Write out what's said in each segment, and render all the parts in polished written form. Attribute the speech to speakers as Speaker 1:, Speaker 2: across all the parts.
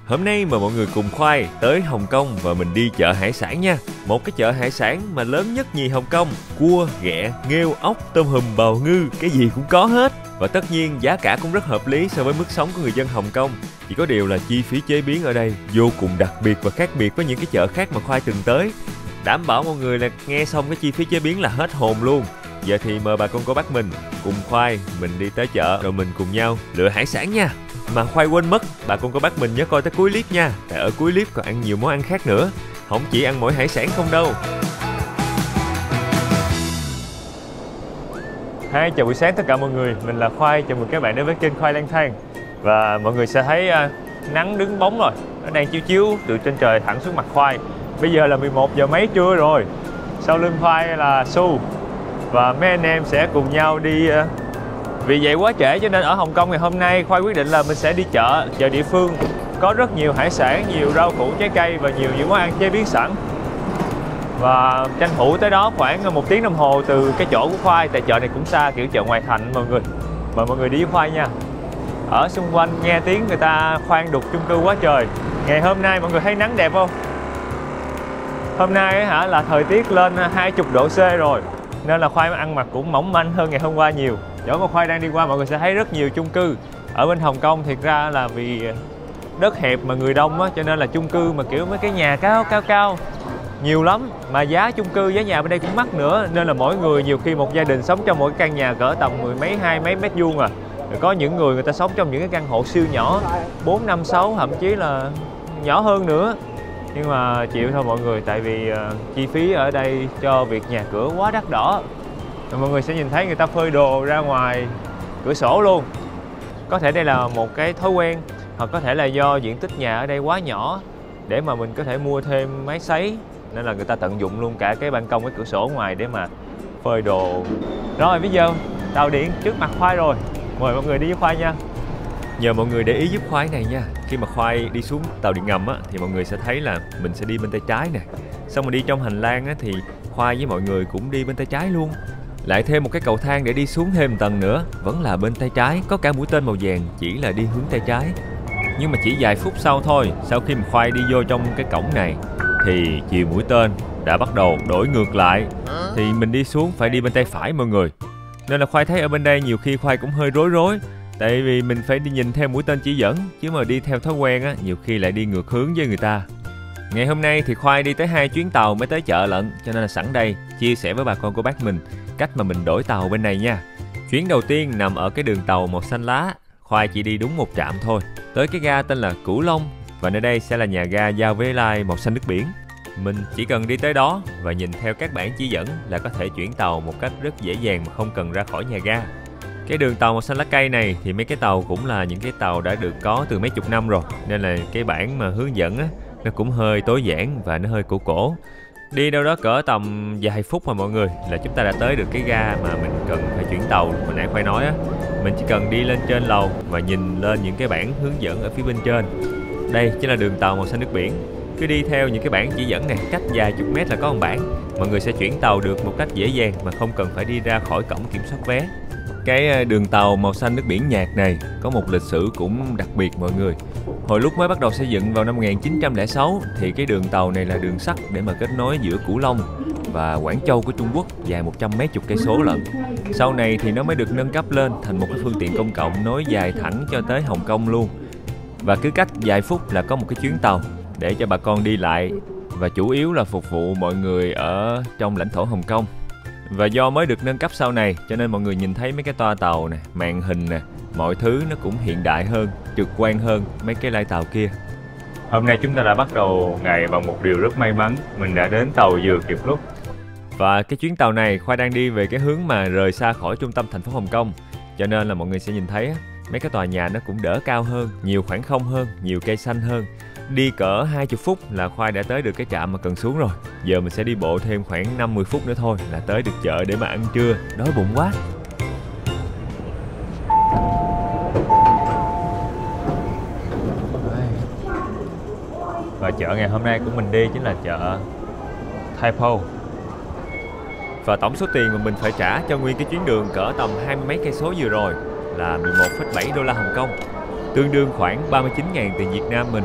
Speaker 1: Hôm nay mời mọi người cùng Khoai tới Hồng Kông và mình đi chợ hải sản nha. Một cái chợ hải sản mà lớn nhất nhì Hồng Kông. Cua, ghẹ, nghêu, ốc, tôm hùm, bào ngư, cái gì cũng có hết. Và tất nhiên giá cả cũng rất hợp lý so với mức sống của người dân Hồng Kông. Chỉ có điều là chi phí chế biến ở đây vô cùng đặc biệt và khác biệt với những cái chợ khác mà Khoai từng tới. Đảm bảo mọi người là nghe xong cái chi phí chế biến là hết hồn luôn. Giờ thì mời bà con cô bác mình cùng Khoai mình đi tới chợ rồi mình cùng nhau lựa hải sản nha. Mà Khoai quên mất, bà con cô bác mình nhớ coi tới cuối clip nha. Tại ở cuối clip còn ăn nhiều món ăn khác nữa. Không chỉ ăn mỗi hải sản không đâu. Hi, chào buổi sáng tất cả mọi người. Mình là Khoai, chào mừng các bạn đến với kênh Khoai Lang Thang. Và mọi người sẽ thấy nắng đứng bóng rồi. Nó đang chiếu chiếu từ trên trời thẳng xuống mặt Khoai. Bây giờ là 11 giờ mấy trưa rồi. Sau lưng Khoai là Su. Và mấy anh em sẽ cùng nhau đi. Vì vậy quá trễ cho nên ở Hồng Kông ngày hôm nay Khoai quyết định là mình sẽ đi chợ địa phương. Có rất nhiều hải sản, nhiều rau củ, trái cây và nhiều những món ăn chế biến sẵn. Và tranh thủ tới đó khoảng 1 tiếng đồng hồ từ cái chỗ của Khoai. Tại chợ này cũng xa, kiểu chợ ngoại thành mọi người. Mời mọi người đi với Khoai nha. Ở xung quanh nghe tiếng người ta khoan đục chung cư quá trời. Ngày hôm nay mọi người thấy nắng đẹp không? Hôm nay là thời tiết lên 20 độ C rồi. Nên là Khoai ăn mặc cũng mỏng manh hơn ngày hôm qua nhiều. Chỗ mà Khoai đang đi qua mọi người sẽ thấy rất nhiều chung cư. Ở bên Hồng Kông thiệt ra là vì đất hẹp mà người đông á, cho nên là chung cư mà kiểu mấy cái nhà cao nhiều lắm. Mà giá chung cư, giá nhà bên đây cũng mắc nữa. Nên là mỗi người nhiều khi một gia đình sống trong mỗi căn nhà cỡ tầm mười mấy, 20 mấy mét vuông à. Rồi có những người ta sống trong những cái căn hộ siêu nhỏ 4, 5, 6, thậm chí là nhỏ hơn nữa. Nhưng mà chịu thôi mọi người, tại vì chi phí ở đây cho việc nhà cửa quá đắt đỏ. Rồi mọi người sẽ nhìn thấy người ta phơi đồ ra ngoài cửa sổ luôn. Có thể đây là một cái thói quen, hoặc có thể là do diện tích nhà ở đây quá nhỏ để mà mình có thể mua thêm máy sấy, nên là người ta tận dụng luôn cả cái ban công, cái cửa sổ ngoài để mà phơi đồ. Rồi bây giờ tàu điện trước mặt Khoai rồi, mời mọi người đi với Khoai nha. Nhờ mọi người để ý giúp Khoai này nha. Khi mà Khoai đi xuống tàu điện ngầm á, thì mọi người sẽ thấy là mình sẽ đi bên tay trái nè. Xong rồi đi trong hành lang á, thì Khoai với mọi người cũng đi bên tay trái luôn. Lại thêm một cái cầu thang để đi xuống thêm tầng nữa, vẫn là bên tay trái, có cả mũi tên màu vàng chỉ là đi hướng tay trái. Nhưng mà chỉ vài phút sau thôi, sau khi mà Khoai đi vô trong cái cổng này thì chiều mũi tên đã bắt đầu đổi ngược lại. Thì mình đi xuống phải đi bên tay phải mọi người. Nên là Khoai thấy ở bên đây nhiều khi Khoai cũng hơi rối. Tại vì mình phải đi nhìn theo mũi tên chỉ dẫn, chứ mà đi theo thói quen á, nhiều khi lại đi ngược hướng với người ta. Ngày hôm nay thì Khoai đi tới 2 chuyến tàu mới tới chợ lận, cho nên là sẵn đây chia sẻ với bà con cô bác mình cách mà mình đổi tàu bên này nha. Chuyến đầu tiên nằm ở cái đường tàu màu xanh lá. Khoai chỉ đi đúng một trạm thôi, tới cái ga tên là Cửu Long. Và nơi đây sẽ là nhà ga giao với line màu xanh nước biển. Mình chỉ cần đi tới đó và nhìn theo các bản chỉ dẫn là có thể chuyển tàu một cách rất dễ dàng mà không cần ra khỏi nhà ga. Cái đường tàu màu xanh lá cây này thì mấy cái tàu cũng là những cái tàu đã được có từ mấy chục năm rồi. Nên là cái bản mà hướng dẫn á, nó cũng hơi tối giản và nó hơi cổ. Đi đâu đó cỡ tầm vài phút mà mọi người là chúng ta đã tới được cái ga mà mình cần phải chuyển tàu. Hồi nãy Khoai nói á, mình chỉ cần đi lên trên lầu và nhìn lên những cái bản hướng dẫn ở phía bên trên. Đây chính là đường tàu màu xanh nước biển. Cứ đi theo những cái bản chỉ dẫn này, cách vài chục mét là có một bản. Mọi người sẽ chuyển tàu được một cách dễ dàng mà không cần phải đi ra khỏi cổng kiểm soát vé. Cái đường tàu màu xanh nước biển nhạt này có một lịch sử cũng đặc biệt mọi người. Hồi lúc mới bắt đầu xây dựng vào năm 1906 thì cái đường tàu này là đường sắt để mà kết nối giữa Cửu Long và Quảng Châu của Trung Quốc, dài 100 mấy chục cây số lận. Sau này thì nó mới được nâng cấp lên thành một cái phương tiện công cộng nối dài thẳng cho tới Hồng Kông luôn. Và cứ cách vài phút là có một cái chuyến tàu để cho bà con đi lại, và chủ yếu là phục vụ mọi người ở trong lãnh thổ Hồng Kông. Và do mới được nâng cấp sau này cho nên mọi người nhìn thấy mấy cái toa tàu nè, màn hình nè, mọi thứ nó cũng hiện đại hơn, trực quan hơn mấy cái lai tàu kia. Hôm nay chúng ta đã bắt đầu ngày bằng một điều rất may mắn, mình đã đến tàu vừa kịp lúc. Và cái chuyến tàu này Khoai đang đi về cái hướng mà rời xa khỏi trung tâm thành phố Hồng Kông, cho nên là mọi người sẽ nhìn thấy mấy cái tòa nhà nó cũng đỡ cao hơn, nhiều khoảng không hơn, nhiều cây xanh hơn. Đi cỡ 20 phút là Khoai đã tới được cái trạm mà cần xuống rồi. Giờ mình sẽ đi bộ thêm khoảng 50 phút nữa thôi là tới được chợ để mà ăn trưa. Đói bụng quá. Và chợ ngày hôm nay của mình đi chính là chợ Tai Po. Và tổng số tiền mà mình phải trả cho nguyên cái chuyến đường cỡ tầm 20 mấy cây số vừa rồi là 11,7 đô la Hồng Kông. tương đương khoảng 39.000 tiền Việt Nam mình.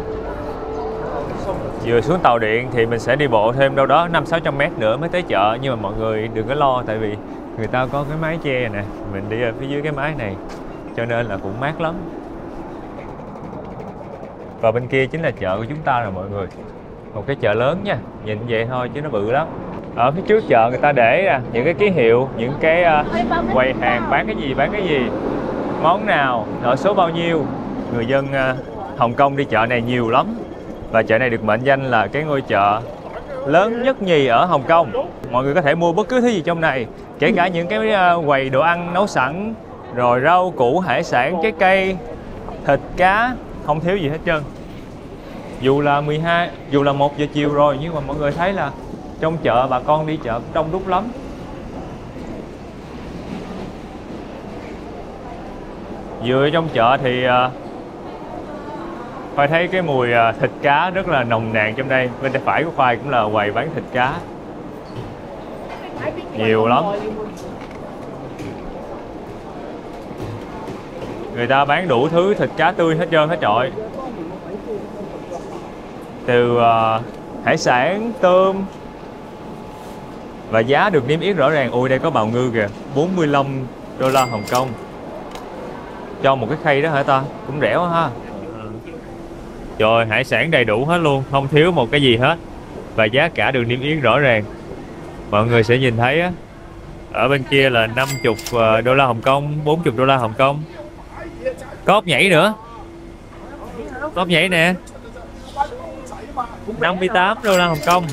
Speaker 1: Vừa xuống tàu điện thì mình sẽ đi bộ thêm đâu đó 500-600 mét nữa mới tới chợ. Nhưng mà mọi người đừng có lo, tại vì người ta có cái mái che nè, mình đi ở phía dưới cái mái này, cho nên là cũng mát lắm. Và bên kia chính là chợ của chúng ta rồi mọi người. Một cái chợ lớn nha, nhìn vậy thôi chứ nó bự lắm. Ở phía trước chợ người ta để những cái ký hiệu, những cái quầy hàng bán cái gì, món nào, ở số bao nhiêu. Người dân Hồng Kông đi chợ này nhiều lắm. Và chợ này được mệnh danh là cái ngôi chợ lớn nhất nhì ở Hồng Kông. Mọi người có thể mua bất cứ thứ gì trong này, kể cả những cái quầy đồ ăn nấu sẵn, rồi rau củ, hải sản, trái cây, thịt, cá, không thiếu gì hết trơn. Dù là 1 giờ chiều rồi, nhưng mà mọi người thấy là trong chợ bà con đi chợ đông đúc lắm. Vừa trong chợ thì Khoai thấy cái mùi thịt cá rất là nồng nàn trong đây. Bên tay phải của Khoai cũng là quầy bán thịt cá, nhiều lắm. Người ta bán đủ thứ thịt cá tươi hết trơn hết trọi. Từ hải sản, tôm. Và giá được niêm yết rõ ràng. Ôi đây có bào ngư kìa, 45 đô la Hồng Kông cho một cái khay đó hả ta? Cũng rẻ quá ha. Trời, hải sản đầy đủ hết luôn, không thiếu một cái gì hết. Và giá cả được niêm yết rõ ràng. Mọi người sẽ nhìn thấy á, ở bên kia là 50 đô la Hồng Kông, 40 đô la Hồng Kông. Có ốc nhảy nữa. Ốc nhảy nè, 58 đô la Hồng Kông.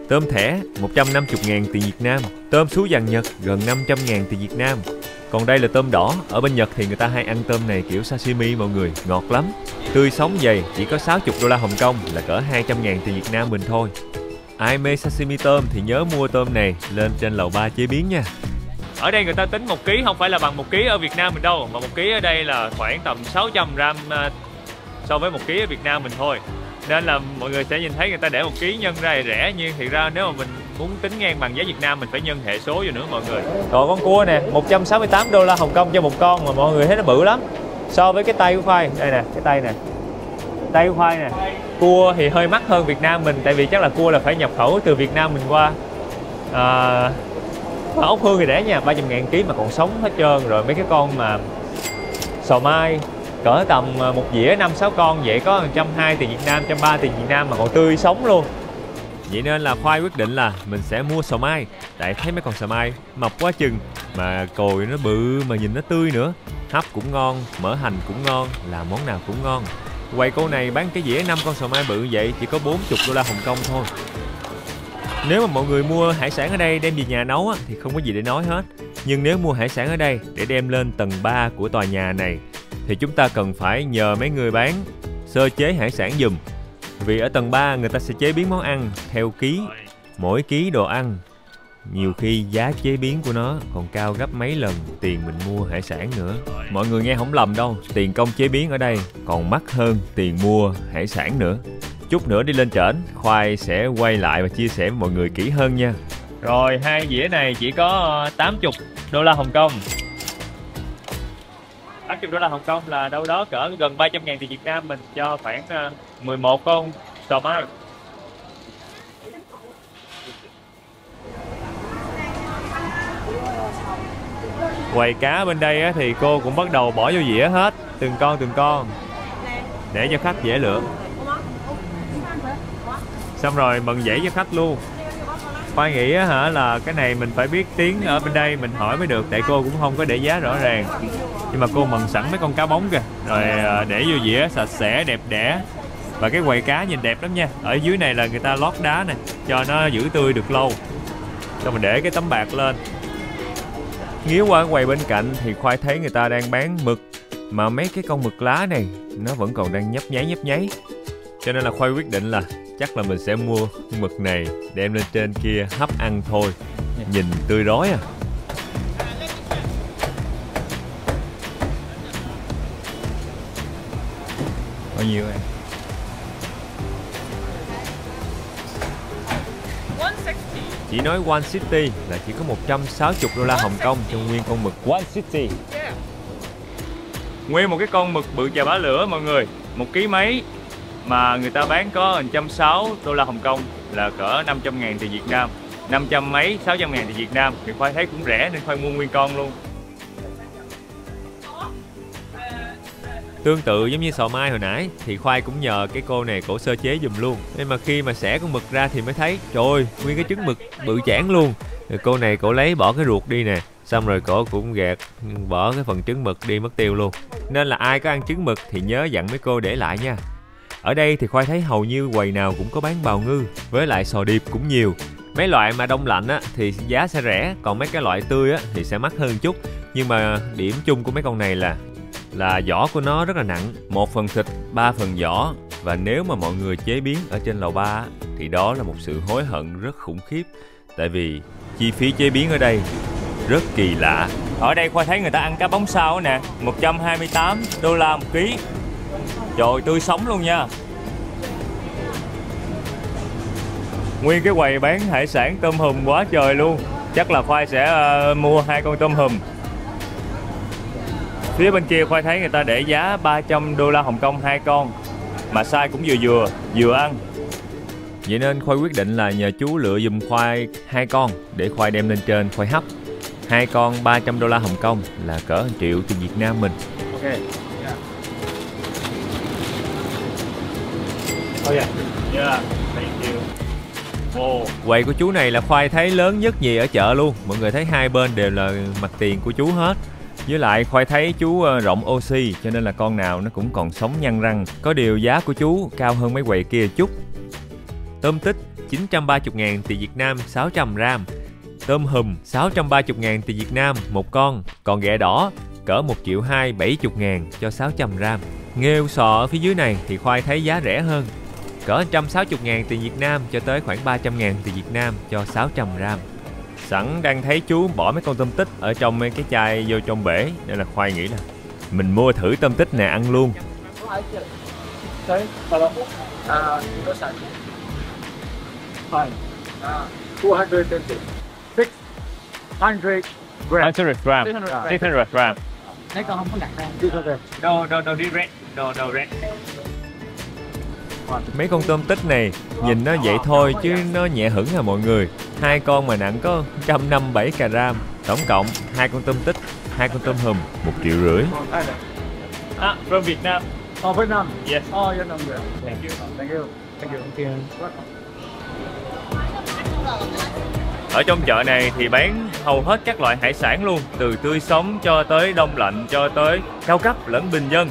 Speaker 1: Tôm thẻ 150.000 tiền Việt Nam. Tôm sú vàng Nhật gần 500.000 tiền Việt Nam. Còn đây là tôm đỏ. Ở bên Nhật thì người ta hay ăn tôm này kiểu sashimi mọi người, ngọt lắm. Tươi sống dày, chỉ có 60 đô la Hồng Kông, là cỡ 200.000 tiền Việt Nam mình thôi. Ai mê sashimi tôm thì nhớ mua tôm này lên trên lầu 3 chế biến nha. Ở đây người ta tính 1 ký không phải là bằng 1 ký ở Việt Nam mình đâu, mà 1 ký ở đây là khoảng tầm 600 gram so với 1 ký ở Việt Nam mình thôi. Nên là mọi người sẽ nhìn thấy người ta để 1 ký nhân ra thì rẻ, nhưng thiệt ra nếu mà mình muốn tính ngang bằng giá Việt Nam mình phải nhân hệ số vô nữa mọi người. Rồi con cua nè, 168 đô la Hồng Kông cho một con, mà mọi người thấy nó bự lắm. So với cái tay của Khoai, đây nè, cái tay nè. Tay của Khoai nè. Cua thì hơi mắc hơn Việt Nam mình, tại vì chắc là cua là phải nhập khẩu từ Việt Nam mình qua. Ốc hương thì rẻ nha, 300.000 ký mà còn sống hết trơn. Rồi mấy cái con mà sò mai cỡ tầm một dĩa 5-6 con vậy có 120 tiền Việt Nam, 130 tiền Việt Nam mà còn tươi sống luôn. Vậy nên là Khoai quyết định là mình sẽ mua sò mai. Tại thấy mấy con sò mai mập quá chừng, mà cồi nó bự mà nhìn nó tươi nữa. Hấp cũng ngon, mỡ hành cũng ngon, làm món nào cũng ngon. Quầy cô này bán cái dĩa 5 con sò mai bự vậy chỉ có 40 đô la Hồng Kông thôi. Nếu mà mọi người mua hải sản ở đây đem về nhà nấu thì không có gì để nói hết. Nhưng nếu mua hải sản ở đây để đem lên tầng 3 của tòa nhà này thì chúng ta cần phải nhờ mấy người bán sơ chế hải sản giùm. Vì ở tầng 3 người ta sẽ chế biến món ăn theo ký. Mỗi ký đồ ăn nhiều khi giá chế biến của nó còn cao gấp mấy lần tiền mình mua hải sản nữa. Mọi người nghe không lầm đâu, tiền công chế biến ở đây còn mắc hơn tiền mua hải sản nữa. Chút nữa đi lên trển, Khoai sẽ quay lại và chia sẻ với mọi người kỹ hơn nha. Rồi, 2 dĩa này chỉ có 80 đô la Hồng Kông. 80 đô la Hồng Kông là đâu đó cỡ gần 300.000 tiền Việt Nam mình cho khoảng 11 con sò mai. Quầy cá bên đây thì cô cũng bắt đầu bỏ vô dĩa hết, từng con để cho khách dễ lựa. Xong rồi mần dãy cho khách luôn. Khoai nghĩ là cái này mình phải biết tiếng ở bên đây mình hỏi mới được, tại cô cũng không có để giá rõ ràng. Nhưng mà cô mần sẵn mấy con cá bóng kìa, rồi để vô dĩa sạch sẽ đẹp đẽ. Và cái quầy cá nhìn đẹp lắm nha. Ở dưới này là người ta lót đá nè, cho nó giữ tươi được lâu. Xong mình để cái tấm bạc lên. Nghiếu qua cái quầy bên cạnh thì Khoai thấy người ta đang bán mực, mà mấy cái con mực lá này nó vẫn còn đang nhấp nháy. Cho nên là Khoai quyết định là chắc là mình sẽ mua mực này đem lên trên kia hấp ăn thôi. Nhìn tươi rói à. Bao nhiêu em?
Speaker 2: 160.
Speaker 1: Chỉ nói One City là chỉ có 160 đô la Hồng Kông cho nguyên con mực One City. Nguyên một cái con mực bự chà bá lửa mọi người, 1 ký mấy mà người ta bán có $160 Hồng Kông, là cỡ 500.000 tiền Việt Nam, 500 mấy 600.000 tiền Việt Nam. Thì Khoai thấy cũng rẻ nên Khoai mua nguyên con luôn. Tương tự giống như sò mai hồi nãy thì Khoai cũng nhờ cái cô này cổ sơ chế giùm luôn. Nhưng mà khi mà xẻ con mực ra thì mới thấy trời ơi, nguyên cái trứng mực bự chảng luôn. Rồi cô này cổ lấy bỏ cái ruột đi nè, xong rồi cổ cũng gạt bỏ cái phần trứng mực đi mất tiêu luôn. Nên là ai có ăn trứng mực thì nhớ dặn mấy cô để lại nha. Ở đây thì Khoai thấy hầu như quầy nào cũng có bán bào ngư, với lại sò điệp cũng nhiều. Mấy loại mà đông lạnh á thì giá sẽ rẻ, còn mấy cái loại tươi á thì sẽ mắc hơn chút. Nhưng mà điểm chung của mấy con này là vỏ của nó rất là nặng, 1 phần thịt 3 phần vỏ. Và nếu mà mọi người chế biến ở trên lầu 3 thì đó là một sự hối hận rất khủng khiếp. Tại vì chi phí chế biến ở đây rất kỳ lạ. Ở đây Khoai thấy người ta ăn cá bóng sao nè, $128 1 ký. Trời, tươi sống luôn nha. Nguyên cái quầy bán hải sản tôm hùm quá trời luôn. Chắc là Khoai sẽ mua 2 con tôm hùm. Phía bên kia Khoai thấy người ta để giá $300 Hồng Kông 2 con, mà size cũng vừa ăn. Vậy nên Khoai quyết định là nhờ chú lựa giùm Khoai 2 con để Khoai đem lên trên Khoai hấp. 2 con $300 Hồng Kông là cỡ 1 triệu tiền Việt Nam mình. Ok. Yeah. Oh yeah. Yeah. Thank you. Quầy của chú này là Khoai thấy lớn nhất nhì ở chợ luôn. Mọi người thấy hai bên đều là mặt tiền của chú hết. Với lại Khoai thấy chú rộng oxy cho nên là con nào nó cũng còn sống nhăn răng. Có điều giá của chú cao hơn mấy quầy kia chút. Tôm tích 930.000 tiền Việt Nam 600g. Tôm hùm 630.000 tiền Việt Nam 1 con. Còn ghẹ đỏ cỡ 1.270.000 cho 600g. Nghêu sò ở phía dưới này thì Khoai thấy giá rẻ hơn, cỡ 160.000 tiền Việt Nam cho tới khoảng 300.000 tiền Việt Nam cho 600g. Sẵn đang thấy chú bỏ mấy con tôm tích ở trong mấy cái chai vô trong bể, nên là Khoai nghĩ là mình mua thử tôm tích nè ăn luôn.
Speaker 2: Fine. 250. 600 grams.
Speaker 1: 600g. 600g.
Speaker 2: Mấy con không có đặt ra.
Speaker 1: No red. No red. Mấy con tôm tích này nhìn nó vậy thôi chứ nó nhẹ hửng à mọi người. 2 con mà nặng có 157g. Tổng cộng 2 con tôm tích, 2 con tôm hùm 1,5 triệu. From Vietnam.
Speaker 2: Oh, Vietnam.
Speaker 1: Yes.
Speaker 2: Oh, you're not good.
Speaker 1: Thank you.
Speaker 2: Thank you. Thank you.
Speaker 1: Ở trong chợ này thì bán hầu hết các loại hải sản luôn, từ tươi sống cho tới đông lạnh cho tới cao cấp lẫn bình dân.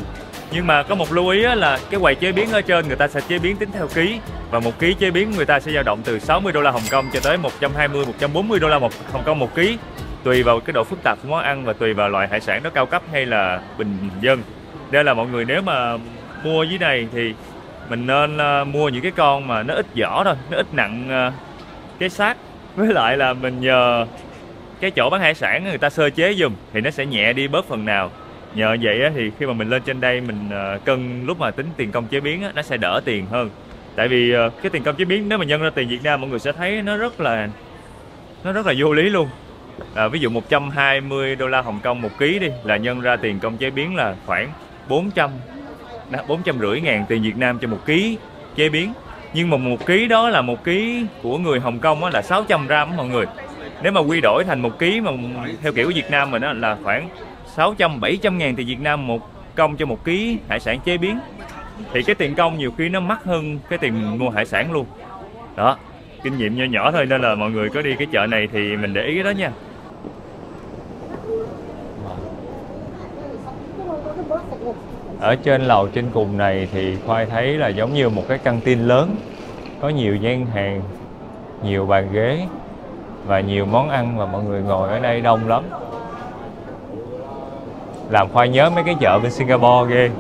Speaker 1: Nhưng mà có một lưu ý là cái quầy chế biến ở trên người ta sẽ chế biến tính theo ký, và 1 ký chế biến người ta sẽ dao động từ $60 Hồng Kông cho tới $120-140 Hồng Kông 1 ký, tùy vào cái độ phức tạp của món ăn và tùy vào loại hải sản nó cao cấp hay là bình dân. Nên là mọi người nếu mà mua dưới này thì mình nên mua những cái con mà nó ít vỏ thôi, nó ít nặng cái xác. Với lại là mình nhờ cái chỗ bán hải sản người ta sơ chế giùm thì nó sẽ nhẹ đi bớt phần nào. Nhờ vậy thì khi mà mình lên trên đây mình cân lúc mà tính tiền công chế biến nó sẽ đỡ tiền hơn. Tại vì cái tiền công chế biến nếu mà nhân ra tiền Việt Nam mọi người sẽ thấy nó rất là vô lý luôn. Ví dụ $120 Hồng Kông 1 ký đi là nhân ra tiền công chế biến là khoảng 450.000 tiền Việt Nam cho 1 ký chế biến. Nhưng mà 1 ký đó là 1 ký của người Hồng Kông là 600g mọi người. Nếu mà quy đổi thành 1 ký mà theo kiểu của Việt Nam mình là khoảng 600-700.000 tiền Việt Nam 1 công cho 1 ký hải sản chế biến. Thì cái tiền công nhiều khi nó mắc hơn cái tiền mua hải sản luôn. Đó, kinh nghiệm nho nhỏ thôi, nên là mọi người có đi cái chợ này thì mình để ý cái đó nha. Ở trên lầu trên cùng này thì Khoai thấy là giống như một cái căng tin lớn, có nhiều gian hàng, nhiều bàn ghế và nhiều món ăn, và mọi người ngồi ở đây đông lắm. Làm Khoai nhớ mấy cái chợ bên Singapore ghê.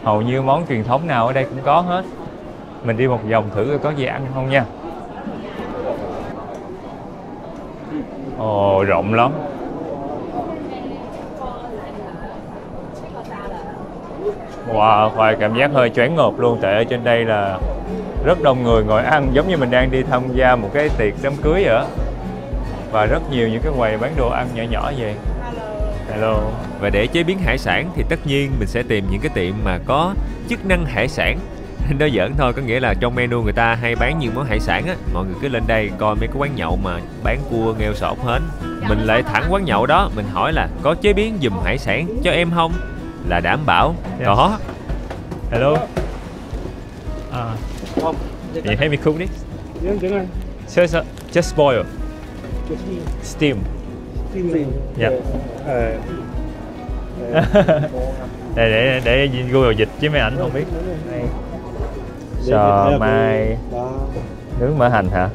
Speaker 1: Hầu như món truyền thống nào ở đây cũng có hết. Mình đi một vòng thử coi có gì ăn không nha. Ồ, rộng lắm. Wow, Khoai cảm giác hơi choáng ngợp luôn. Tại ở trên đây là rất đông người ngồi ăn, giống như mình đang đi tham gia một cái tiệc đám cưới vậy. Và rất nhiều những cái quầy bán đồ ăn nhỏ nhỏ vậy. Hello. Và để chế biến hải sản thì tất nhiên mình sẽ tìm những cái tiệm mà có chức năng hải sản. Nói giỡn thôi, có nghĩa là trong menu người ta hay bán nhiều món hải sản á, mọi người cứ lên đây coi mấy cái quán nhậu mà bán cua, nghêu, sò, ốc hến. Mình lại thẳng quán nhậu đó, mình hỏi là có chế biến giùm hải sản cho em không, là đảm bảo có. Hello.
Speaker 2: Không.
Speaker 1: Can you help me cook this?
Speaker 2: Tiếng Anh.
Speaker 1: Just boil. Steam. Yeah. để Google dịch chứ mấy ảnh không biết. Sò mai nướng mỡ hành hả?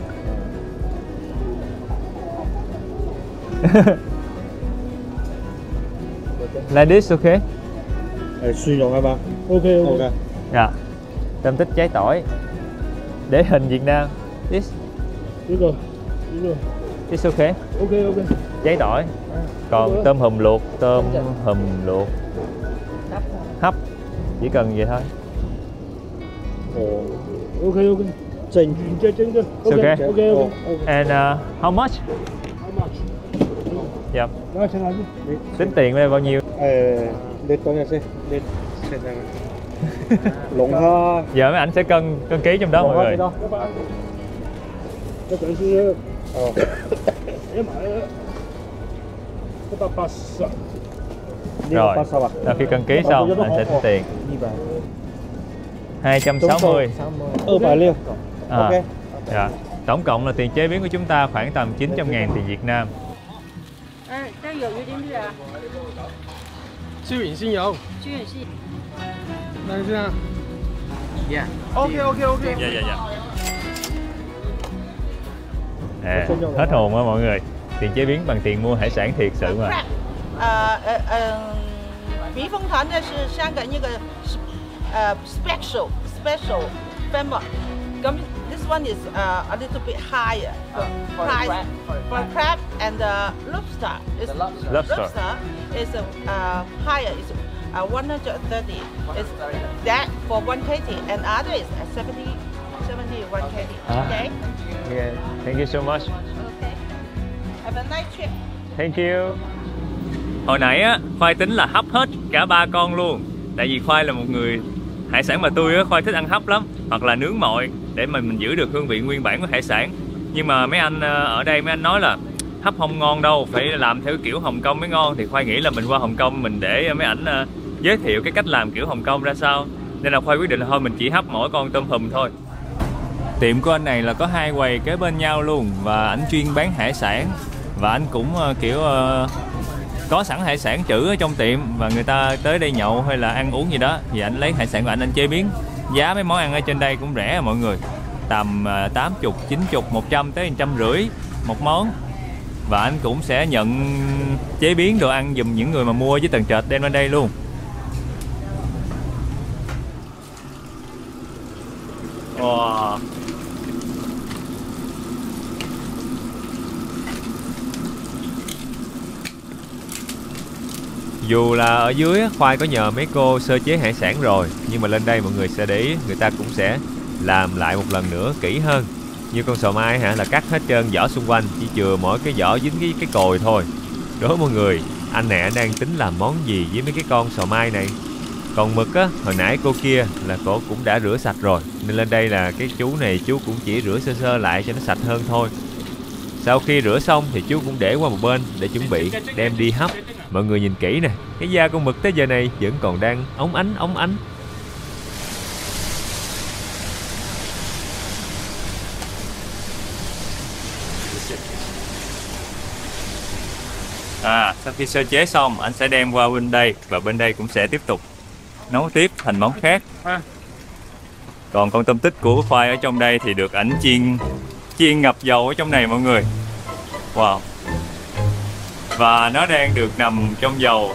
Speaker 1: Like this, okay?
Speaker 2: Suy rồi hả ba? Ok.
Speaker 1: Dạ. Tôm tích cháy tỏi. Để hình Việt Nam. This.
Speaker 2: Đúng rồi.
Speaker 1: This okay?
Speaker 2: Ok.
Speaker 1: Cháy tỏi. Còn tôm hùm luộc, hấp. Chỉ cần vậy thôi.
Speaker 2: Ok. Chỉnh chưa.
Speaker 1: Okay.
Speaker 2: Ok.
Speaker 1: And how much? Dạ. Tính tiền đây bao nhiêu?
Speaker 2: Để tôi nghe xem. Lộn ha.
Speaker 1: Giờ mấy anh sẽ cân ký trong đó mọi người. Rồi, sau khi cân ký xong anh sẽ tính tiền. 260.
Speaker 2: Bà liêu.
Speaker 1: Ok. Dạ. Tổng cộng là tiền chế biến của chúng ta khoảng tầm 900.000 tiền Việt Nam.
Speaker 2: Siêu biển xin dầu. Đây xem. Yeah. Ok.
Speaker 1: Dạ. Hết hồn á mọi người. Tiền chế biến bằng tiền mua hải sản thiệt sự mà.
Speaker 3: 避风塘呢是香港一个special famous. This one is a little bit higher. For crab and lobster. Lobster is higher. It's 130. Is that for 1 kg and other is 71 kg. Okay.
Speaker 1: Yeah. Thank you so much.
Speaker 3: Okay. Have a nice trip.
Speaker 1: Thank you. Hồi nãy á, Khoai tính là hấp hết cả 3 con luôn. Tại vì Khoai là một người hải sản mà tươi á, Khoai thích ăn hấp lắm. Hoặc là nướng mọi để mà mình giữ được hương vị nguyên bản của hải sản. Nhưng mà mấy anh ở đây mấy anh nói là hấp không ngon đâu, phải làm theo kiểu Hồng Kông mới ngon. Thì Khoai nghĩ là mình qua Hồng Kông mình để mấy ảnh giới thiệu cái cách làm kiểu Hồng Kông ra sao. Nên là Khoai quyết định là thôi mình chỉ hấp mỗi con tôm hùm thôi. Tiệm của anh này là có 2 quầy kế bên nhau luôn. Và anh chuyên bán hải sản. Và anh cũng kiểu có sẵn hải sản trữ ở trong tiệm. Và người ta tới đây nhậu hay là ăn uống gì đó thì anh lấy hải sản của anh chế biến. Giá mấy món ăn ở trên đây cũng rẻ mọi người. Tầm 80, 90, 100 tới 150 một món. Và anh cũng sẽ nhận chế biến đồ ăn giùm những người mà mua với tầng trệt đem lên đây luôn. Wow. Dù là ở dưới Khoai có nhờ mấy cô sơ chế hải sản rồi, nhưng mà lên đây mọi người sẽ để ý, người ta cũng sẽ làm lại một lần nữa kỹ hơn. Như con sò mai hả, là cắt hết trơn vỏ xung quanh, chỉ chừa mỗi cái vỏ dính cái cồi thôi. Đó mọi người, anh này anh đang tính làm món gì với mấy cái con sò mai này. Còn mực á, hồi nãy cô kia là cô cũng đã rửa sạch rồi, nên lên đây là cái chú này chú cũng chỉ rửa sơ sơ lại cho nó sạch hơn thôi. Sau khi rửa xong thì chú cũng để qua một bên để chuẩn bị đem đi hấp. Mọi người nhìn kỹ nè, cái da con mực tới giờ này vẫn còn đang óng ánh. Sau khi sơ chế xong, anh sẽ đem qua bên đây và bên đây cũng sẽ tiếp tục nấu tiếp thành món khác. Còn con tôm tích của Khoai ở trong đây thì được ảnh chiên ngập dầu ở trong này mọi người. Wow. Và nó đang được nằm trong dầu.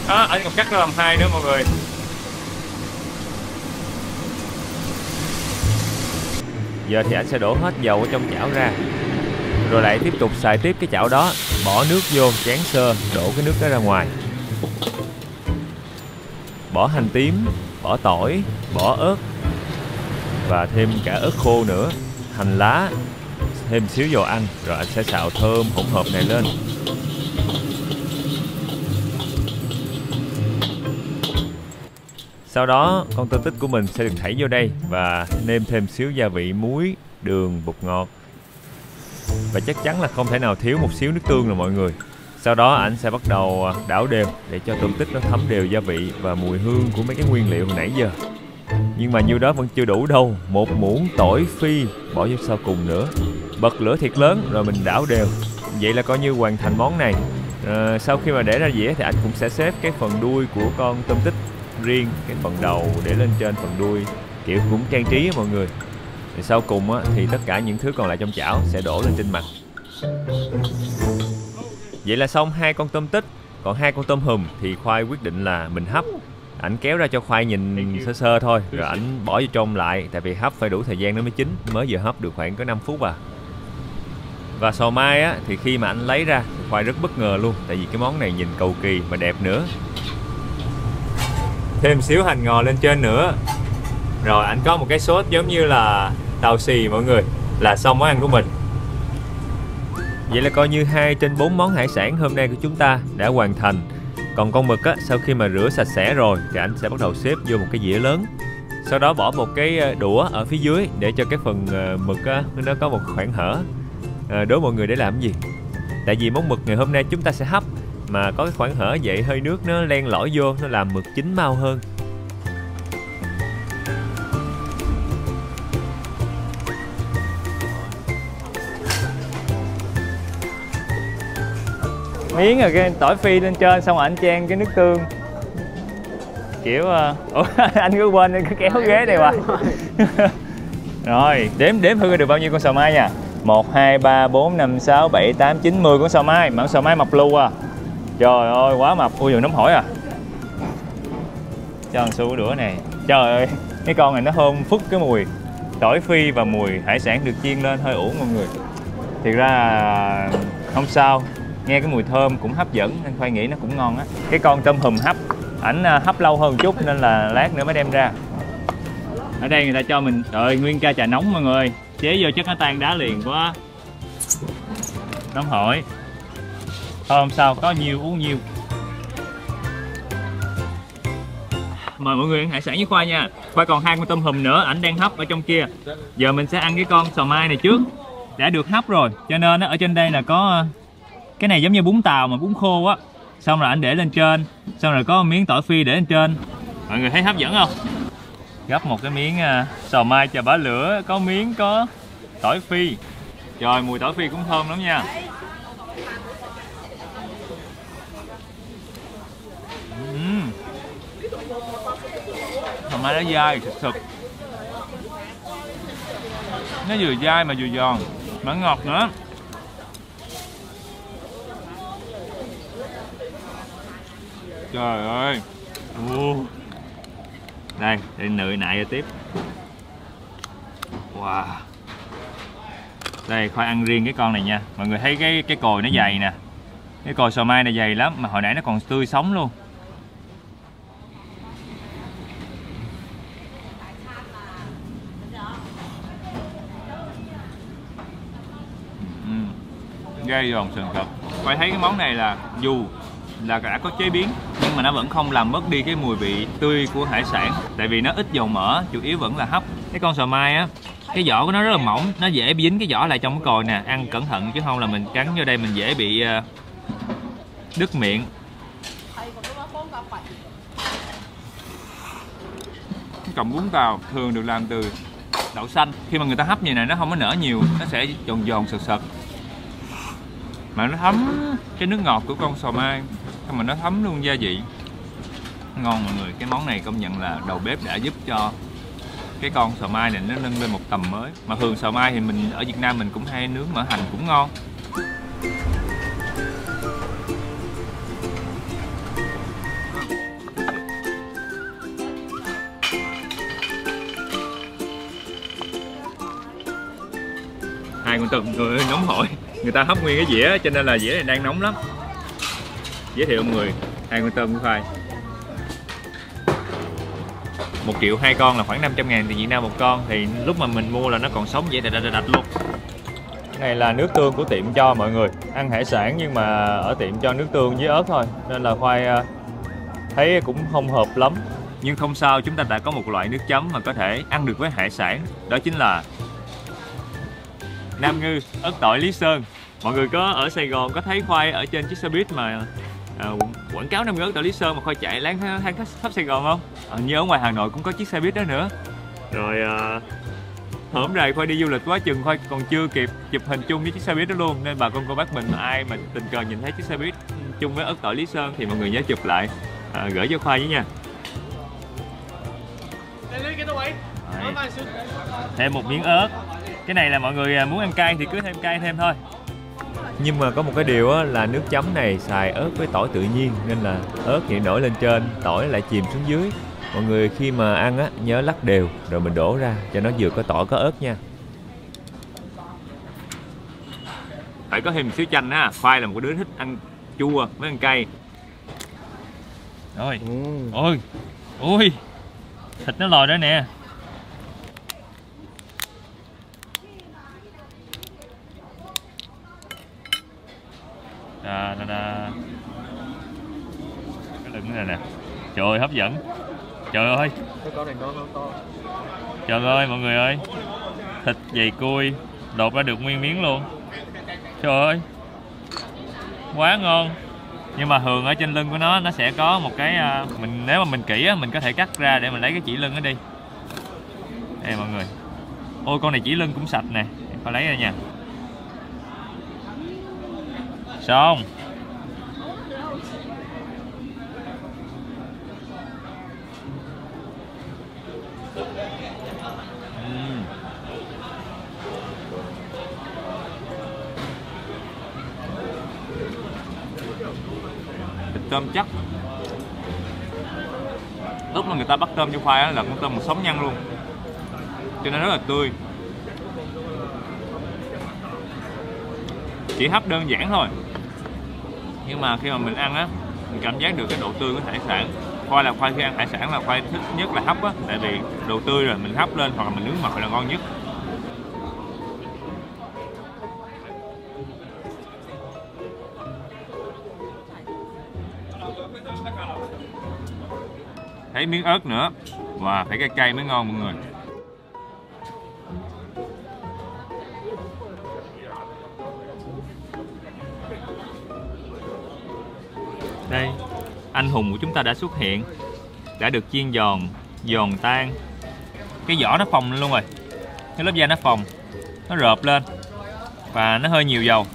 Speaker 1: Anh còn cắt nó làm 2 nữa mọi người. Giờ thì anh sẽ đổ hết dầu ở trong chảo ra, rồi lại tiếp tục xài tiếp cái chảo đó, bỏ nước vô chén sơ, đổ cái nước đó ra ngoài. Bỏ hành tím, bỏ tỏi, bỏ ớt và thêm cả ớt khô nữa, hành lá, thêm xíu dầu ăn, rồi anh sẽ xào thơm hỗn hợp này lên. Sau đó con tôm tích của mình sẽ được thảy vô đây và nêm thêm xíu gia vị muối, đường, bột ngọt. Và chắc chắn là không thể nào thiếu một xíu nước tương rồi mọi người. Sau đó ảnh sẽ bắt đầu đảo đều để cho tôm tích nó thấm đều gia vị và mùi hương của mấy cái nguyên liệu hồi nãy giờ. Nhưng mà nhiêu đó vẫn chưa đủ đâu. Một muỗng tỏi phi bỏ vô sau cùng nữa. Bật lửa thiệt lớn rồi mình đảo đều. Vậy là coi như hoàn thành món này. Sau khi mà để ra dĩa thì anh cũng sẽ xếp cái phần đuôi của con tôm tích riêng, cái phần đầu để lên trên phần đuôi, kiểu cũng trang trí á mọi người. Thì sau cùng á, thì tất cả những thứ còn lại trong chảo sẽ đổ lên trên mặt. Vậy là xong 2 con tôm tích. Còn 2 con tôm hùm thì Khoai quyết định là mình hấp. Ảnh kéo ra cho Khoai nhìn sơ sơ thôi, rồi ảnh bỏ vô trong lại. Tại vì hấp phải đủ thời gian nó mới chín. Mới vừa hấp được khoảng có 5 phút à. Và sò mai á, thì khi mà anh lấy ra thì Khoai rất bất ngờ luôn. Tại vì cái món này nhìn cầu kỳ mà đẹp nữa. Thêm xíu hành ngò lên trên nữa. Rồi anh có một cái sốt giống như là tàu xì mọi người. Là xong món ăn của mình. Vậy là coi như 2 trên 4 món hải sản hôm nay của chúng ta đã hoàn thành. Còn con mực á, sau khi mà rửa sạch sẽ rồi thì anh sẽ bắt đầu xếp vô một cái dĩa lớn. Sau đó bỏ một cái đũa ở phía dưới để cho cái phần mực á, nó có một khoảng hở. Đố mọi người để làm cái gì? Tại vì món mực ngày hôm nay chúng ta sẽ hấp, mà có cái khoảng hở vậy hơi nước nó len lỏi vô, nó làm mực chín mau hơn. Miếng rồi cái tỏi phi lên trên, xong rồi anh chan cái nước tương kiểu ủa, anh cứ quên anh cứ kéo ghế này hoài. Rồi đếm thử được bao nhiêu con sò mai nha. 1, 2, 3, 4, 5, 6, 7, 8, 9, 10 con sò mai. Mà con sò mai mập lu à. Trời ơi quá mập. Ui nóng hổi à. Cho một xu đũa này. Trời ơi cái con này nó thơm phức cái mùi tỏi phi và mùi hải sản được chiên lên hơi uổng mọi người. Thiệt ra là không sao. Nghe cái mùi thơm cũng hấp dẫn nên Khoai nghĩ nó cũng ngon á. Cái con tôm hùm hấp ảnh hấp lâu hơn chút nên là lát nữa mới đem ra. Ở đây người ta cho mình trời nguyên ca trà nóng mọi người. Chế vô chắc nó tan đá liền quá. Nóng hổi. Thôi không sao, có nhiều uống nhiều. Mời mọi người ăn hải sản với Khoai nha. Khoai còn 2 con tôm hùm nữa, ảnh đang hấp ở trong kia. Giờ mình sẽ ăn cái con sò mai này trước. Đã được hấp rồi, cho nên ở trên đây là có cái này giống như bún tàu mà bún khô á. Xong rồi anh để lên trên, xong rồi có một miếng tỏi phi để lên trên. Mọi người thấy hấp dẫn không? Gấp một cái miếng sò mai chờ bả lửa, có miếng có tỏi phi. Trời mùi tỏi phi cũng thơm lắm nha. Sò mai nó dai sực. Nó vừa dai mà vừa giòn, mà ngọt nữa. Trời ơi. Đây, để nựi nại ra tiếp. Wow. Đây, Khoai ăn riêng cái con này nha. Mọi người thấy cái cồi nó dày nè. Cái cồi sò mai này dày lắm, mà hồi nãy nó còn tươi sống luôn. Gai giòn sườn sụp. Khoai thấy cái món này là dù là đã có chế biến nhưng mà nó vẫn không làm mất đi cái mùi vị tươi của hải sản, tại vì nó ít dầu mỡ, chủ yếu vẫn là hấp. Cái con sò mai á, cái vỏ của nó rất là mỏng, nó dễ bị dính cái vỏ lại trong cái cồi nè, ăn cẩn thận chứ không là mình cắn vô đây mình dễ bị đứt miệng. Cái cọng bún tàu thường được làm từ đậu xanh, khi mà người ta hấp như này nó không có nở nhiều, nó sẽ giòn giòn sật sật, mà nó thấm cái nước ngọt của con sò mai, xong mà nó thấm luôn gia vị, ngon mọi người. Cái món này công nhận là đầu bếp đã giúp cho cái con sò mai này nó nâng lên một tầm mới. Mà thường sò mai thì mình ở Việt Nam mình cũng hay nướng mỡ hành cũng ngon. Hai con tôm người nóng hổi, người ta hấp nguyên cái dĩa cho nên là dĩa này đang nóng lắm. Giới thiệu mọi người, hai con tôm của Khoai 1 triệu 2 con là khoảng 500.000 tiền Việt Nam một con, thì lúc mà mình mua là nó còn sống vậy đạch luôn. Cái này là nước tương của tiệm cho mọi người. Ăn hải sản nhưng mà ở tiệm cho nước tương với ớt thôi, nên là Khoai thấy cũng không hợp lắm. Nhưng không sao, chúng ta đã có một loại nước chấm mà có thể ăn được với hải sản. Đó chính là Nam Ngư, ớt tỏi Lý Sơn. Mọi người có ở Sài Gòn có thấy khoai ở trên chiếc xe buýt mà quảng cáo Nam Ngư ớt tỏi Lý Sơn mà khoai chạy láng khắp Sài Gòn không? Như ở ngoài Hà Nội cũng có chiếc xe buýt đó nữa. Rồi hổm rày khoai đi du lịch quá chừng khoai còn chưa kịp chụp hình chung với chiếc xe buýt đó luôn, nên bà con cô bác mình mà ai mà tình cờ nhìn thấy chiếc xe buýt chung với ớt tỏi Lý Sơn thì mọi người nhớ chụp lại gửi cho khoai với nha. Thêm một miếng ớt. Cái này là mọi người muốn ăn cay thì cứ thêm cay thêm thôi. Nhưng mà có một cái điều á, là nước chấm này xài ớt với tỏi tự nhiên, nên là ớt thì nổi lên trên, tỏi lại chìm xuống dưới. Mọi người khi mà ăn á, nhớ lắc đều rồi mình đổ ra cho nó vừa có tỏi có ớt nha. Phải có thêm một xíu chanh á. Khoai là một đứa thích ăn chua với ăn cay. Rồi. Ôi. Ui. Thịt nó lòi đó nè. Đà. Cái lưng này nè. Trời ơi, hấp dẫn. Trời ơi. Trời ơi mọi người ơi. Thịt dày cui, lột ra được nguyên miếng luôn. Trời ơi. Quá ngon. Nhưng mà thường ở trên lưng của nó sẽ có một cái nếu mà mình kỹ á, mình có thể cắt ra để mình lấy cái chỉ lưng nó đi. Đây mọi người. Ôi con này chỉ lưng cũng sạch nè, phải lấy ra nha. Xong. Thịt tôm chắc. Lúc mà người ta bắt tôm trong khoai á là con tôm một sống nhăn luôn, cho nên rất là tươi. Chỉ hấp đơn giản thôi, nhưng mà khi mà mình ăn á, mình cảm giác được cái độ tươi của hải sản. Khoai là khoai khi ăn hải sản là khoai thích nhất là hấp á, tại vì độ tươi rồi mình hấp lên hoặc là mình nướng mặn là ngon nhất. Thấy miếng ớt nữa. Wow, phải cay cay mới ngon mọi người. Đây, anh hùng của chúng ta đã xuất hiện. Đã được chiên giòn tan. Cái vỏ nó phồng lên luôn rồi. Cái lớp da nó phồng, nó rợp lên và nó hơi nhiều dầu.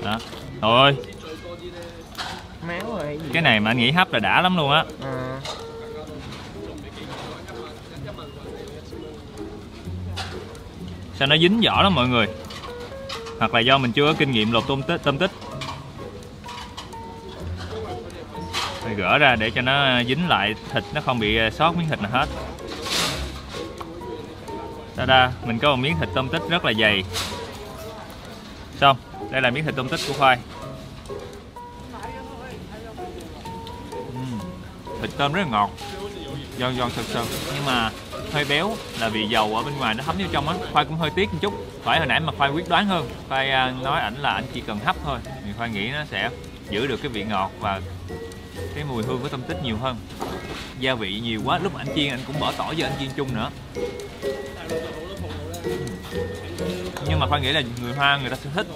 Speaker 1: Đó. Thôi cái này mà anh nghĩ hấp là đã lắm luôn á. Sao nó dính vỏ lắm mọi người. Hoặc là do mình chưa có kinh nghiệm lột tôm tích. Phải gỡ ra để cho nó dính lại thịt, nó không bị sót miếng thịt nào hết. Đa, mình có một miếng thịt tôm tích rất là dày. Xong, đây là miếng thịt tôm tích của khoai. Thịt tôm rất là ngọt, giòn sần, nhưng mà hơi béo là vì dầu ở bên ngoài nó thấm vô trong á. Khoai cũng hơi tiếc một chút. Phải hồi nãy mà Khoai quyết đoán hơn. Khoai nói ảnh là ảnh chỉ cần hấp thôi, thì Khoai nghĩ nó sẽ giữ được cái vị ngọt và cái mùi hương của tôm tích nhiều hơn. Gia vị nhiều quá, lúc anh chiên anh cũng bỏ tỏi vô anh chiên chung nữa. Nhưng mà Khoai nghĩ là người Hoa người ta sẽ thích,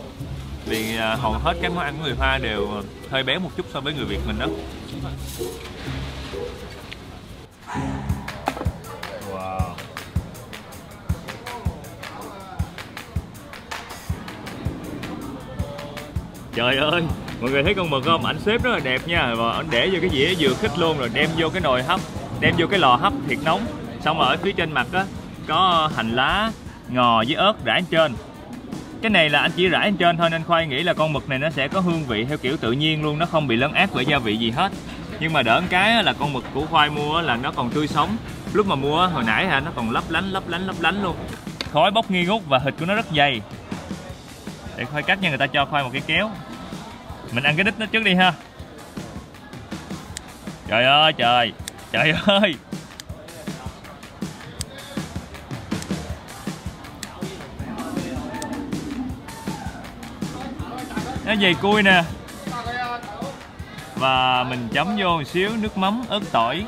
Speaker 1: vì hầu hết các món ăn của người Hoa đều hơi béo một chút so với người Việt mình đó. Wow. Trời ơi, mọi người thấy con mực không? Ảnh xếp rất là đẹp nha, và ảnh để vô cái dĩa vừa khít luôn, rồi đem vô cái nồi hấp, đem vô cái lò hấp thiệt nóng. Xong rồi ở phía trên mặt á có hành lá, ngò với ớt rải trên. Cái này là anh chỉ rải lên trên thôi, nên Khoai nghĩ là con mực này nó sẽ có hương vị theo kiểu tự nhiên luôn, nó không bị lấn át bởi gia vị gì hết. Nhưng mà đỡ cái là con mực của Khoai mua là nó còn tươi sống. Lúc mà mua hồi nãy nó còn lấp lánh luôn. Khói bốc nghi ngút và thịt của nó rất dày. Để Khoai cắt nha, người ta cho Khoai một cái kéo. Mình ăn cái đít nó trước đi ha. Trời ơi trời, trời ơi. Nó dày cui nè. Và mình chấm vô một xíu nước mắm, ớt tỏi.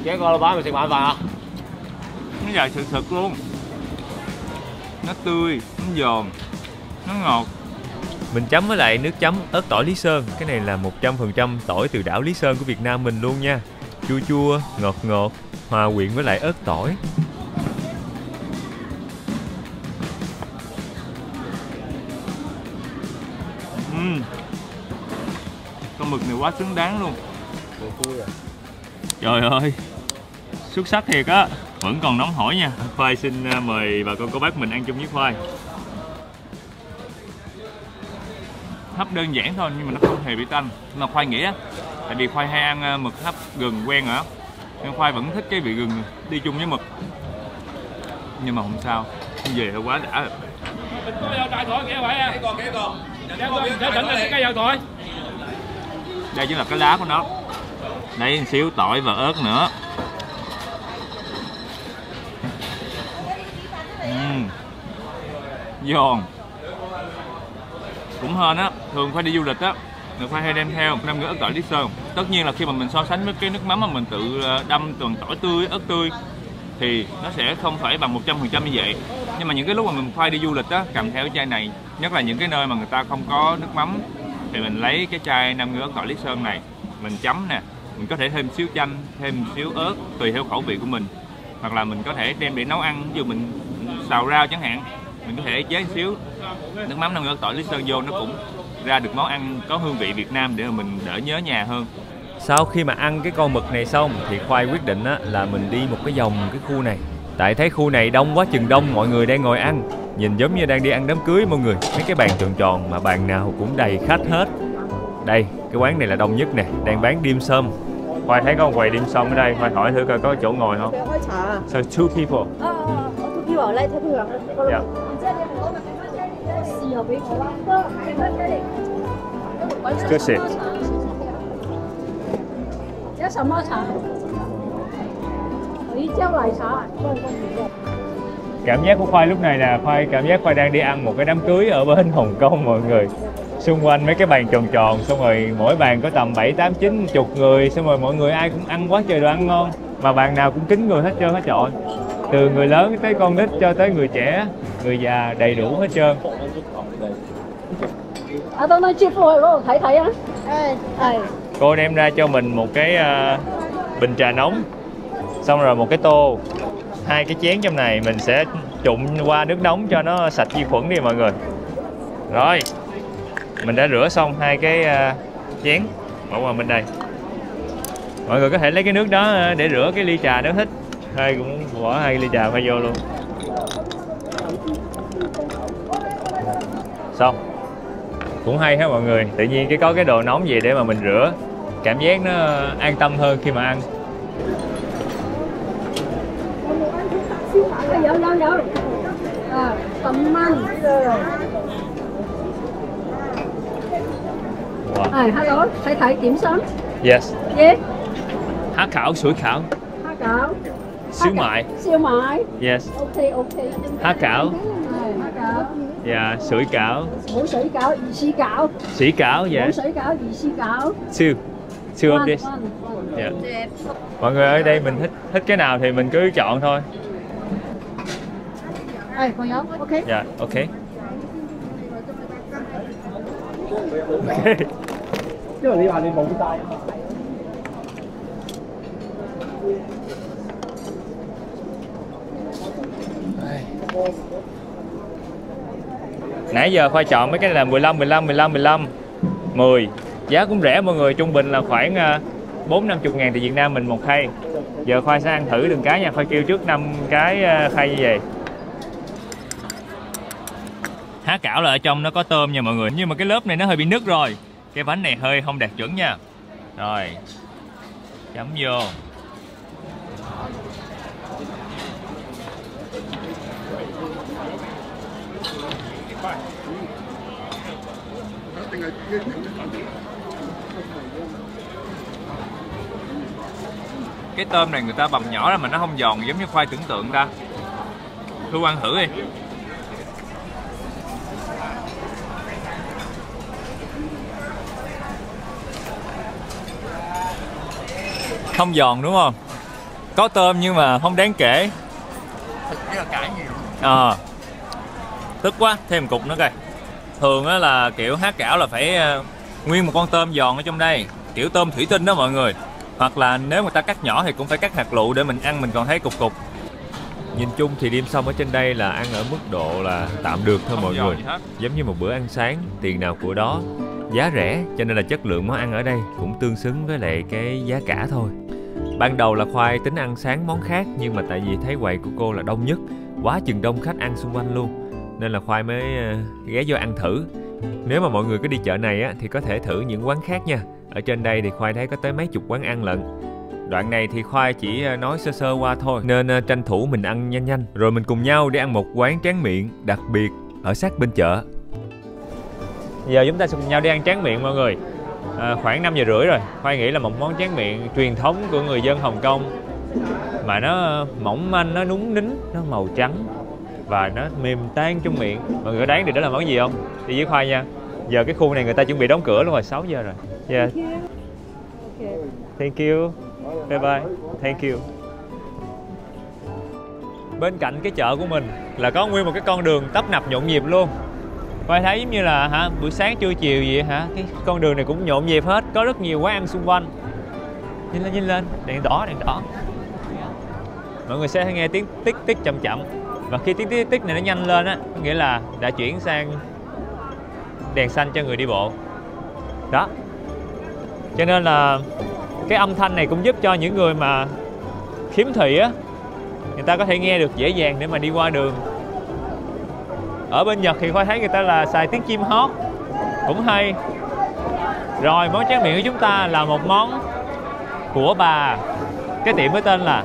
Speaker 4: Cái con là bán mình xịt mặn vào hả?
Speaker 1: Nó dài thực luôn. Nó tươi, nó giòn, nó ngọt. Mình chấm với lại nước chấm ớt tỏi Lý Sơn. Cái này là 100% tỏi từ đảo Lý Sơn của Việt Nam mình luôn nha. Chua chua, ngọt ngọt, hòa quyện với lại ớt tỏi. Con mực này quá xứng đáng luôn. Trời ơi, xuất sắc thiệt á. Vẫn còn nóng hổi nha. Khoai xin mời bà con cô bác mình ăn chung với Khoai. Hấp đơn giản thôi nhưng mà nó không hề bị tanh. Mà Khoai nghĩ á, tại vì Khoai hay ăn mực hấp gừng quen rồi á, nên Khoai vẫn thích cái vị gừng đi chung với mực. Nhưng mà không sao, về hơi quá đã rồi. Đây chính là cái lá của nó. Đấy, một xíu tỏi và ớt nữa. Giòn. Cũng hên á, thường Khoai đi du lịch á, người Khoai hay đem theo 5 ớt tỏi Lý Sơn. Tất nhiên là khi mà mình so sánh với cái nước mắm mà mình tự đâm toàn tỏi tươi, ớt tươi thì nó sẽ không phải bằng 100% như vậy. Nhưng mà những cái lúc mà mình Khoai đi du lịch á, cầm theo cái chai này, nhất là những cái nơi mà người ta không có nước mắm, thì mình lấy cái chai 5 ớt tỏi Lý Sơn này, mình chấm nè, mình có thể thêm xíu chanh, thêm xíu ớt tùy theo khẩu vị của mình, hoặc là mình có thể đem để nấu ăn, ví dụ mình xào rau chẳng hạn, mình có thể chế xíu nước mắm 5 ớt tỏi Lý Sơn vô, nó cũng ra được món ăn có hương vị Việt Nam để mà mình đỡ nhớ nhà hơn. Sau khi mà ăn cái con mực này xong thì Khoai quyết định á, là mình đi một cái vòng cái khu này. Tại thấy khu này đông quá chừng đông, mọi người đang ngồi ăn, nhìn giống như đang đi ăn đám cưới mọi người. Mấy cái bàn tròn tròn mà bàn nào cũng đầy khách hết. Đây, cái quán này là đông nhất nè, đang bán dim sum. Khoai thấy có một quầy dim sum ở đây, Khoai hỏi thử coi có chỗ ngồi không. So two people.
Speaker 2: Two people lấy theo thường.
Speaker 1: Yeah. Good shit.
Speaker 2: 要什么茶？胡椒奶茶。
Speaker 1: Cảm giác của Khoai lúc này là cảm giác Khoai đang đi ăn một cái đám cưới ở bên Hồng Kông mọi người. Xung quanh mấy cái bàn tròn tròn, xong rồi mỗi bàn có tầm 7, 8, 9, chục người, xong rồi mọi người ai cũng ăn quá trời đồ ăn ngon. Mà bàn nào cũng kín người hết trơn hết trọi. Từ người lớn tới con nít cho tới người trẻ, người già đầy đủ hết trơn.
Speaker 2: Tôi nói chiếc phôi đó thấy á.
Speaker 1: Cô đem ra cho mình một cái bình trà nóng, xong rồi một cái tô, 2 cái chén trong này mình sẽ trụng qua nước nóng cho nó sạch vi khuẩn đi mọi người. Rồi, mình đã rửa xong 2 cái chén, bỏ qua bên đây. Mọi người có thể lấy cái nước đó để rửa cái ly trà nếu thích. Hay cũng bỏ 2 ly trà phải vô luôn. Xong. Cũng hay ha mọi người, tự nhiên có cái đồ nóng gì để mà mình rửa, cảm giác nó an tâm hơn khi mà ăn.
Speaker 2: Wow. Hello, thấy điểm sớm.
Speaker 1: Yes.
Speaker 2: Yes.
Speaker 1: Há khảo, sủi khảo.
Speaker 2: Há khảo.
Speaker 1: Xíu mại.
Speaker 2: Xíu mại.
Speaker 1: Yes.
Speaker 2: Ok.
Speaker 1: Há khảo.
Speaker 2: Há khảo.
Speaker 1: Yeah, sủi cảo.
Speaker 2: Hủ sủi cảo, xì cảo.
Speaker 1: Xỉ cảo, dạ.
Speaker 2: Hủ sủi cảo, xì cảo.
Speaker 1: Two of this. Yeah. Mọi người ở đây mình thích cái nào thì mình cứ chọn thôi.
Speaker 2: Còn nhớ, ok.
Speaker 1: Dạ, ok. Ok. Nãy giờ Khoai chọn mấy cái này là 15, 10. Giá cũng rẻ mọi người, trung bình là khoảng 4-50 ngàn tại Việt Nam mình một khay. Giờ Khoai sẽ ăn thử từng cái nha, Khoai kêu trước 5 cái khay như vậy. Há cảo là ở trong nó có tôm nha mọi người, nhưng mà cái lớp này nó hơi bị nứt rồi. Cái bánh này hơi không đạt chuẩn nha. Rồi, chấm vô. cái tôm này người ta bằm nhỏ ra mà nó không giòn giống như khoai tưởng tượng ta. Thu ăn thử đi. Không giòn đúng không? Có tôm nhưng mà không đáng kể. Tức quá, thêm một cục nữa coi. Thường á là kiểu há cảo là phải nguyên một con tôm giòn ở trong đây, kiểu tôm thủy tinh đó mọi người. Hoặc là nếu người ta cắt nhỏ thì cũng phải cắt hạt lựu để mình ăn mình còn thấy cục cục. Nhìn chung thì dim sum ở trên đây là ăn ở mức độ là tạm được thôi mọi người. Giống như một bữa ăn sáng, tiền nào của đó. Giá rẻ cho nên là chất lượng món ăn ở đây cũng tương xứng với lại cái giá cả thôi. Ban đầu là Khoai tính ăn sáng món khác, nhưng mà tại vì thấy quầy của cô là đông nhất, quá chừng đông khách ăn xung quanh luôn, nên là Khoai mới ghé vô ăn thử. Nếu mà mọi người có đi chợ này á, thì có thể thử những quán khác nha. Ở trên đây thì Khoai thấy có tới mấy chục quán ăn lận. Đoạn này thì Khoai chỉ nói sơ sơ qua thôi, nên tranh thủ mình ăn nhanh nhanh, rồi mình cùng nhau đi ăn một quán tráng miệng đặc biệt ở sát bên chợ. Giờ chúng ta sẽ cùng nhau đi ăn tráng miệng mọi người. Khoảng 5 giờ rưỡi rồi. Khoai nghĩ là một món tráng miệng truyền thống của người dân Hồng Kông, mà nó mỏng manh, nó núng nính, nó màu trắng và nó mềm tan trong miệng. Mọi người có đoán được đó là món gì không? Đi với Khoai nha. Giờ cái khu này người ta chuẩn bị đóng cửa luôn rồi, 6 giờ rồi. Yeah. Thank you. Bye bye. Thank you. Bên cạnh cái chợ của mình là có nguyên một cái con đường tấp nập nhộn nhịp luôn. Khoai thấy giống như là buổi sáng trưa chiều gì cái con đường này cũng nhộn nhịp hết, có rất nhiều quán ăn xung quanh. Nhìn lên, đèn đỏ. Mọi người sẽ nghe tiếng tích tích chậm chậm, và khi tiếng tích tích này nó nhanh lên á, có nghĩa là đã chuyển sang đèn xanh cho người đi bộ. Đó. Cho nên là cái âm thanh này cũng giúp cho những người mà khiếm thị á, người ta có thể nghe được dễ dàng để mà đi qua đường. Ở bên Nhật thì Khoai thấy người ta là xài tiếng chim hót, cũng hay. Rồi món tráng miệng của chúng ta là một món của bà. Cái tiệm với tên là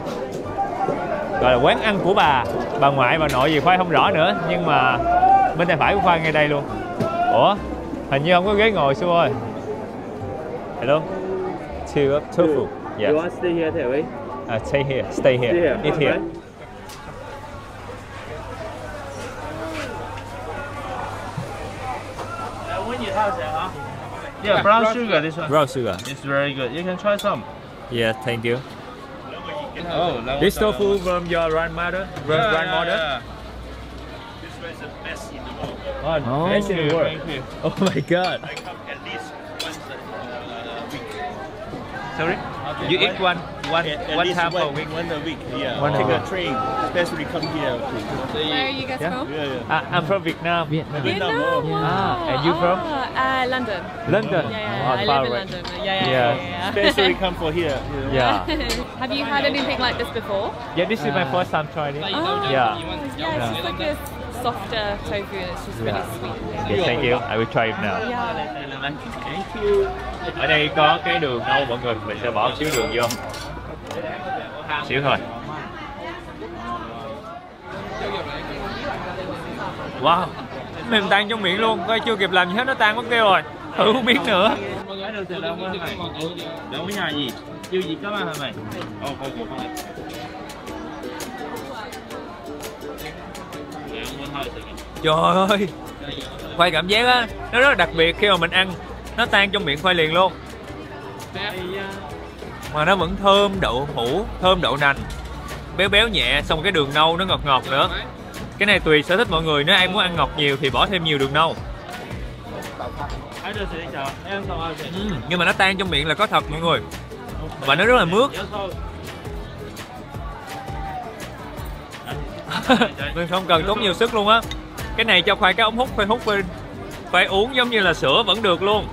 Speaker 1: gọi là quán ăn của bà ngoại, bà nội gì Khoai không rõ nữa, nhưng mà bên tay phải của Khoai ngay đây luôn. Ủa, hình như không có ghế ngồi Su ơi. Hello. Two food. Yes.
Speaker 4: You want to stay here, Thể Vĩ?
Speaker 1: Stay here. Eat here.
Speaker 5: Yeah, brown sugar, this one.
Speaker 1: Brown sugar.
Speaker 5: It's very good. You can try some.
Speaker 1: Yeah, thank you.
Speaker 5: Oh,
Speaker 1: This tofu from your grandmother? Grandmother?
Speaker 5: Yeah.
Speaker 6: This one is the best in the world.
Speaker 1: Oh, best in the world.
Speaker 5: Thank you.
Speaker 1: Oh my god.
Speaker 6: I come at least once a week.
Speaker 1: Sorry?
Speaker 5: Okay.
Speaker 1: You eat one
Speaker 6: At
Speaker 1: one
Speaker 6: least
Speaker 1: time per week?
Speaker 6: One a week. Yeah.
Speaker 1: One a
Speaker 6: Take
Speaker 1: week.
Speaker 6: a train, especially come here.
Speaker 2: Where are you guys
Speaker 1: Yeah.
Speaker 2: from?
Speaker 6: Yeah.
Speaker 1: I'm from Vietnam.
Speaker 2: Vietnam. Wow.
Speaker 1: And you from?
Speaker 2: London.
Speaker 1: London.
Speaker 2: Yeah. I
Speaker 1: far
Speaker 2: live in
Speaker 1: away.
Speaker 2: London. Yeah.
Speaker 6: Especially come for here.
Speaker 1: Yeah.
Speaker 2: Have you had anything like this before?
Speaker 1: Yeah, this is my first time trying it.
Speaker 2: Oh,
Speaker 1: Yeah.
Speaker 2: yeah, it's just like a softer tofu and it's just really sweet.
Speaker 1: Okay, thank you. I will try it now.
Speaker 2: Yeah.
Speaker 6: Thank you.
Speaker 1: Ở đây có cái đường nâu mọi người, mình sẽ bỏ xíu đường vô. Xíu thôi. Wow, mềm tan trong miệng luôn, coi chưa kịp làm gì hết nó tan mất kêu rồi. Thử không biết nữa.
Speaker 5: Cái đầu tiên là không phải. Đâu có nhà gì? Chưa gì các bạn hả mày?
Speaker 1: Trời ơi, khoai cảm giác á, nó rất là đặc biệt khi mà mình ăn, nó tan trong miệng khoai liền luôn. Mà nó vẫn thơm đậu hũ, thơm đậu nành, béo béo nhẹ, xong cái đường nâu nó ngọt ngọt nữa. Cái này tùy sở thích mọi người, nếu ai muốn ăn ngọt nhiều thì bỏ thêm nhiều đường nâu. Nhưng mà nó tan trong miệng là có thật mọi người, và nó rất là mướt. Mình không cần tốn nhiều sức luôn á. Cái này cho Khoai cái ống hút, phải uống giống như là sữa vẫn được luôn.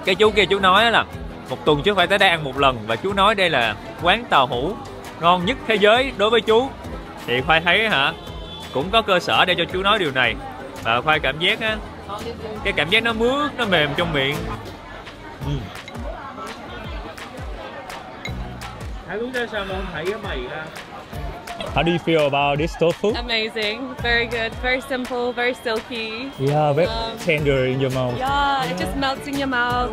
Speaker 1: Cái chú kia chú nói là một tuần trước phải tới đây ăn một lần, và chú nói đây là quán tàu hũ ngon nhất thế giới đối với chú. Thì Khoai thấy cũng có cơ sở để cho chú nói điều này. Và Khoai cảm giác á, cái cảm giác nó mướt, nó mềm trong miệng.
Speaker 5: Hai lúc ra sao mà không thấy cái mày ra?
Speaker 1: How do you feel about this tofu?
Speaker 2: Amazing, very good, very simple, very silky.
Speaker 1: Yeah, very tender in your mouth.
Speaker 2: Yeah, it just melts in your mouth.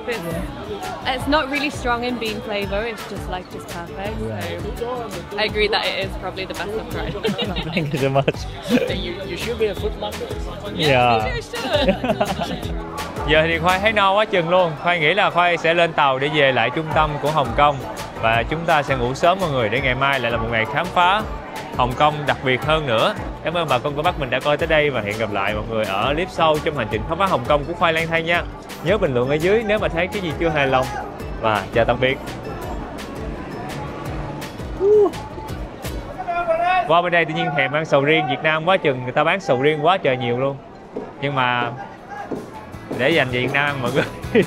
Speaker 2: It's not really strong in bean flavor. It's just perfect. So I agree that it is probably the best I've tried.
Speaker 1: Thank you so much.
Speaker 4: You should be a food blogger.
Speaker 1: Yeah.
Speaker 2: You should.
Speaker 1: Giờ thì Khoai thấy no quá chừng luôn. Khoai nghĩ là Khoai sẽ lên tàu để về lại trung tâm của Hồng Kông. Và chúng ta sẽ ngủ sớm mọi người, để ngày mai lại là một ngày khám phá Hồng Kông đặc biệt hơn nữa. Cảm ơn bà con cô bác mình đã coi tới đây, và hẹn gặp lại mọi người ở clip sau trong hành trình khám phá Hồng Kông của Khoai lang thang nha. Nhớ bình luận ở dưới nếu mà thấy cái gì chưa hài lòng. Và chào tạm biệt. Qua bên đây tự nhiên thèm ăn sầu riêng Việt Nam quá chừng, người ta bán sầu riêng quá trời nhiều luôn. Nhưng mà để dành Việt Nam ăn mọi người.